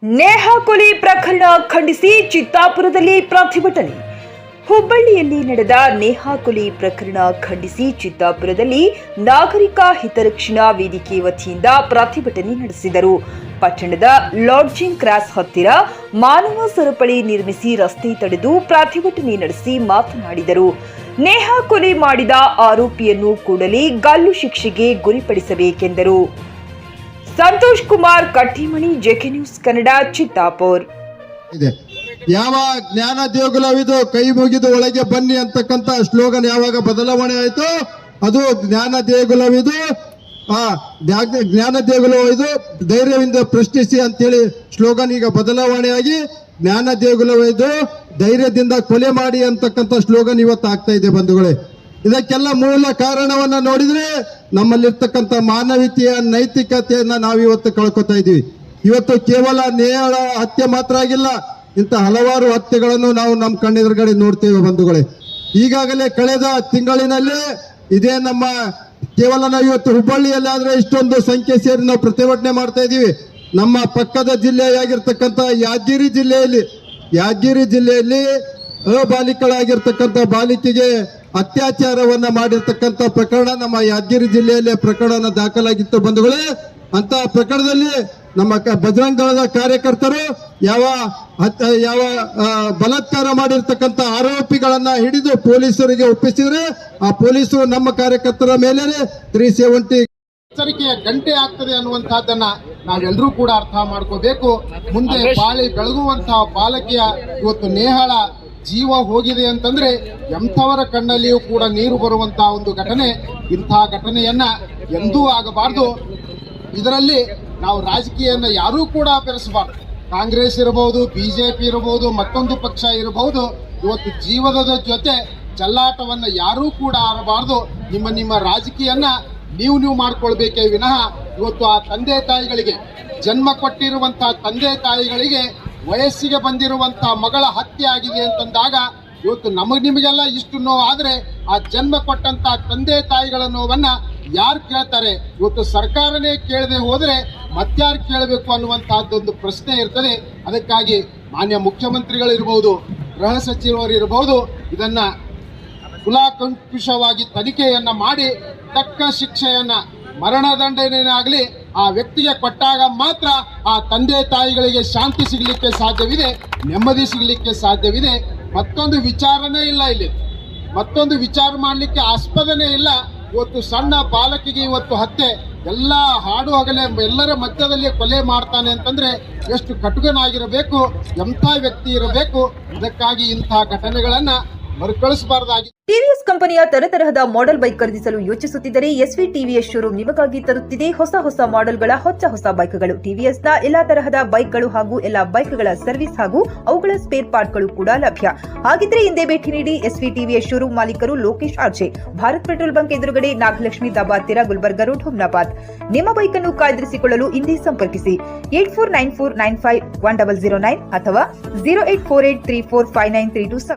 ನೇಹಾ ಕೊಲೆ ಪ್ರಕರಣ ಖಂಡಿಸಿ ಚಿತ್ತಾಪುರದಲ್ಲಿ ಪ್ರತಿಭಟನೆ. ಹುಬ್ಬಳ್ಳಿಯಲ್ಲಿ ನಡೆದ ನೇಹಾ ಕೊಲೆ ಪ್ರಕರಣ ಖಂಡಿಸಿ ಚಿತ್ತಾಪುರದಲ್ಲಿ ನಾಗರಿಕ ಹಿತರಕ್ಷಣಾ ವೇದಿಕೆ ವತಿಯಿಂದ ಪ್ರತಿಭಟನೆ ನಡೆಸಿದರು. ಪಟ್ಟಣದ ಲಾಡ್ಜಿಂಗ್ ಕ್ರಾಸ್ ಹತ್ತಿರ ಮಾನವ ಸರಪಳಿ ನಿರ್ಮಿಸಿ ರಸ್ತೆ ತಡೆದು ಪ್ರತಿಭಟನೆ ನಡೆಸಿ ಮಾತನಾಡಿದರು. ನೇಹಾ ಕೊಲೆ ಮಾಡಿದ ಆರೋಪಿಯನ್ನು ಕೂಡಲೇ ಗಲ್ಲು ಶಿಕ್ಷೆಗೆ ಗುರಿಪಡಿಸಬೇಕೆಂದರು. Santosh Kumar Kattimani, JK news Kannada, Chittapur. ಯಾವ ಜ್ಞಾನ ದೇಗುಲವಿದು ಕೈ ಮುಗಿದು ಒಳಗೆ ಬನ್ನಿ ಅಂತಕ್ಕಂತ ಸ್ಲೋಗನ್ ಯಾವಾಗ ಬದಲಾವಣೆ ಆಯ್ತು, ಅದು ಜ್ಞಾನ ದೇಗುಲವಿದು ಜ್ಞಾನ ದೇಗುಲವಿದು ಧೈರ್ಯದಿಂದ ಪ್ರಶ್ನಿಸಿ ಅಂತೇಳಿ ಸ್ಲೋಗನ್ ಈಗ ಬದಲಾವಣೆಯಾಗಿ ಜ್ಞಾನ ದೇಗುಲವಿದು ಧೈರ್ಯದಿಂದ ಕೊಲೆ ಮಾಡಿ ಅಂತಕ್ಕಂಥ ಸ್ಲೋಗನ್ ಇವತ್ತು ಆಗ್ತಾ ಇದೆ ಬಂಧುಗಳೇ. ಇದಕ್ಕೆಲ್ಲ ಮೂಲ ಕಾರಣವನ್ನ ನೋಡಿದ್ರೆ ನಮ್ಮಲ್ಲಿರ್ತಕ್ಕಂಥ ಮಾನವೀಯತೆಯ ನೈತಿಕತೆಯನ್ನ ನಾವಿವತ್ತು ಕಳ್ಕೊತಾ ಇದೀವಿ. ಇವತ್ತು ಕೇವಲ ನೇಹಳ ಹತ್ಯೆ ಮಾತ್ರ ಆಗಿಲ್ಲ, ಇಂಥ ಹಲವಾರು ಹತ್ಯೆಗಳನ್ನು ನಾವು ನಮ್ಮ ಕಣ್ಣೆದುರುಗಡೆ ನೋಡ್ತೇವೆ ಬಂಧುಗಳೇ. ಈಗಾಗಲೇ ಕಳೆದ ತಿಂಗಳಿನಲ್ಲಿ ಇದೇ ನಮ್ಮ ಕೇವಲ ನಾವು ಇವತ್ತು ಹುಬ್ಬಳ್ಳಿಯಲ್ಲಿ ಆದ್ರೆ ಇಷ್ಟೊಂದು ಸಂಖ್ಯೆ ಸೇರಿ ನಾವು ಪ್ರತಿಭಟನೆ ಮಾಡ್ತಾ ಇದೀವಿ. ನಮ್ಮ ಪಕ್ಕದ ಜಿಲ್ಲೆಯಾಗಿರ್ತಕ್ಕಂಥ ಯಾದಗಿರಿ ಜಿಲ್ಲೆಯಲ್ಲಿ ಅಬಾಲಿಕಳಾಗಿರ್ತಕ್ಕಂಥ ಬಾಲಿಕೆಗೆ ಅತ್ಯಾಚಾರವನ್ನ ಮಾಡಿರ್ತಕ್ಕಂಥ ಪ್ರಕರಣ ನಮ್ಮ ಯಾದಗಿರಿ ಜಿಲ್ಲೆಯಲ್ಲಿ ಪ್ರಕರಣ ದಾಖಲಾಗಿತ್ತು ಬಂಧುಗಳೇ. ಅಂತ ಪ್ರಕರಣದಲ್ಲಿ ನಮ್ಮ ಬಜರಂಗ ದಳದ ಕಾರ್ಯಕರ್ತರು ಯಾವ ಬಲಾತ್ಕಾರ ಮಾಡಿರ್ತಕ್ಕಂಥ ಆರೋಪಿಗಳನ್ನ ಹಿಡಿದು ಪೊಲೀಸರಿಗೆ ಒಪ್ಪಿಸಿದ್ರೆ ಆ ಪೊಲೀಸರು ನಮ್ಮ ಕಾರ್ಯಕರ್ತರ ಮೇಲೆ 370 ಎಚ್ಚರಿಕೆಯ ಗಂಟೆ ಆಗ್ತದೆ ಅನ್ನುವಂತಹದ್ದನ್ನ ನಾವೆಲ್ಲರೂ ಕೂಡ ಅರ್ಥ ಮಾಡ್ಕೋಬೇಕು. ಮುಂದೆ ಬಾಳಿ ಬೆಳಗುವಂತಹ ಬಾಲಕಿಯ ಇವತ್ತು ನೇಹಳ ಜೀವ ಹೋಗಿದೆ ಅಂತಂದ್ರೆ ಎಂಥವರ ಕಣ್ಣಲ್ಲಿಯೂ ಕೂಡ ನೀರು ಬರುವಂತಹ ಒಂದು ಘಟನೆ. ಇಂತಹ ಘಟನೆಯನ್ನ ಎಂದೂ ಆಗಬಾರದು. ಇದರಲ್ಲಿ ನಾವು ರಾಜಕೀಯನ ಯಾರೂ ಕೂಡ ಬೆರೆಸಬಾರದು. ಕಾಂಗ್ರೆಸ್ ಇರಬಹುದು, ಬಿಜೆಪಿ ಇರಬಹುದು, ಮತ್ತೊಂದು ಪಕ್ಷ ಇರಬಹುದು. ಇವತ್ತು ಜೀವನದ ಜೊತೆ ಚೆಲ್ಲಾಟವನ್ನ ಯಾರೂ ಕೂಡ ಆಡಬಾರದು. ನಿಮ್ಮ ರಾಜಕೀಯನ್ನ ನೀವು ಮಾಡ್ಕೊಳ್ಬೇಕೇ ವಿನಃ ಇವತ್ತು ಆ ತಂದೆ ತಾಯಿಗಳಿಗೆ, ಜನ್ಮ ಕೊಟ್ಟಿರುವಂತಹ ತಂದೆ ತಾಯಿಗಳಿಗೆ ವಯಸ್ಸಿಗೆ ಬಂದಿರುವಂತಹ ಮಗಳ ಹತ್ಯೆ ಆಗಿದೆ ಅಂತಂದಾಗ ಇವತ್ತು ನಿಮಗೆಲ್ಲ ಇಷ್ಟು ನೋವು ಆದ್ರೆ ಆ ಜನ್ಮ ಕೊಟ್ಟಂತಹ ತಂದೆ ತಾಯಿಗಳ ನೋವನ್ನ ಯಾರು ಕೇಳ್ತಾರೆ? ಇವತ್ತು ಸರ್ಕಾರನೇ ಕೇಳದೆ ಹೋದ್ರೆ ಮತ್ಯಾರು ಕೇಳಬೇಕು ಅನ್ನುವಂತಹದ್ದೊಂದು ಪ್ರಶ್ನೆ ಇರ್ತದೆ. ಅದಕ್ಕಾಗಿ ಮಾನ್ಯ ಮುಖ್ಯಮಂತ್ರಿಗಳಿರಬಹುದು, ಗೃಹ ಸಚಿವರು ಇರಬಹುದು, ಇದನ್ನ ಕುಲಾಕಂಕುಷವಾಗಿ ತನಿಖೆಯನ್ನ ಮಾಡಿ ತಕ್ಕ ಶಿಕ್ಷೆಯನ್ನ, ಮರಣದಂಡನೆಯಾಗಲಿ ಆ ವ್ಯಕ್ತಿಗೆ ಕೊಟ್ಟಾಗ ಮಾತ್ರ ಆ ತಂದೆ ತಾಯಿಗಳಿಗೆ ಶಾಂತಿ ಸಿಗಲಿಕ್ಕೆ ಸಾಧ್ಯವಿದೆ, ನೆಮ್ಮದಿ ಸಿಗಲಿಕ್ಕೆ ಸಾಧ್ಯವಿದೆ. ಮತ್ತೊಂದು ವಿಚಾರನೇ ಇಲ್ಲ, ಇಲ್ಲಿ ಮತ್ತೊಂದು ವಿಚಾರ ಮಾಡಲಿಕ್ಕೆ ಆಸ್ಪದನೇ ಇಲ್ಲ. ಇವತ್ತು ಸಣ್ಣ ಬಾಲಕಿಗೆ ಇವತ್ತು ಹತ್ಯೆ, ಎಲ್ಲ ಹಾಡು ಹಗಲೇ ಎಲ್ಲರ ಮಧ್ಯದಲ್ಲಿ ಕೊಲೆ ಮಾಡ್ತಾನೆ ಅಂತಂದ್ರೆ ಎಷ್ಟು ಕಟುಕನಾಗಿರಬೇಕು, ಎಂಥ ವ್ಯಕ್ತಿ ಇರಬೇಕು. ಇದಕ್ಕಾಗಿ ಇಂತಹ ಘಟನೆಗಳನ್ನ ಮರುಕಳಿಸಬಾರದಾಗಿ. ಟಿವಿಎಸ್ ಕಂಪನಿಯ ತರತರಹದ ಮಾಡೆಲ್ ಬೈಕ್ ಖರೀದಿಸಲು ಯೋಚಿಸುತ್ತಿದ್ದರೆ ಎಸ್ವಿ ಟಿವಿಎಸ್ ಶೋರೂಮ್ ನಿಮಗಾಗಿ ತರುತ್ತಿದೆ ಹೊಸ ಮಾಡೆಲ್ಗಳ ಹೊಸ ಬೈಕ್ಗಳು. ಟಿವಿಎಸ್ನ ಎಲ್ಲಾ ತರಹದ ಬೈಕ್ಗಳು ಹಾಗೂ ಎಲ್ಲಾ ಬೈಕ್ಗಳ ಸರ್ವಿಸ್ ಹಾಗೂ ಅವುಗಳ ಸ್ಪೇರ್ ಪಾರ್ಟ್ಗಳು ಕೂಡ ಲಭ್ಯ. ಹಾಗಿದ್ರೆ ಹಿಂದೆ ಭೇಟಿ ನೀಡಿ. ಎಸ್ವಿ ಟಿವಿಎಸ್ ಶೋರೂಮ್ ಮಾಲೀಕರು Lokesh RJ, Bharat petrol bunk ಎದುರುಗಡೆ, ನಾಗಲಕ್ಷ್ಮಿ ದಾಬಾ ಹತ್ತಿರ, ಗುಲ್ಬರ್ಗಾ ರೋಡ್, ಹುಮ್ನಾಬಾದ್. ನಿಮ್ಮ ಬೈಕ್ ಅನ್ನು ಕಾಯ್ದಿರಿಸಿಕೊಳ್ಳಲು ಹಿಂದೆ ಸಂಪರ್ಕಿಸಿ 8494951009 ಅಥವಾ 0848345932.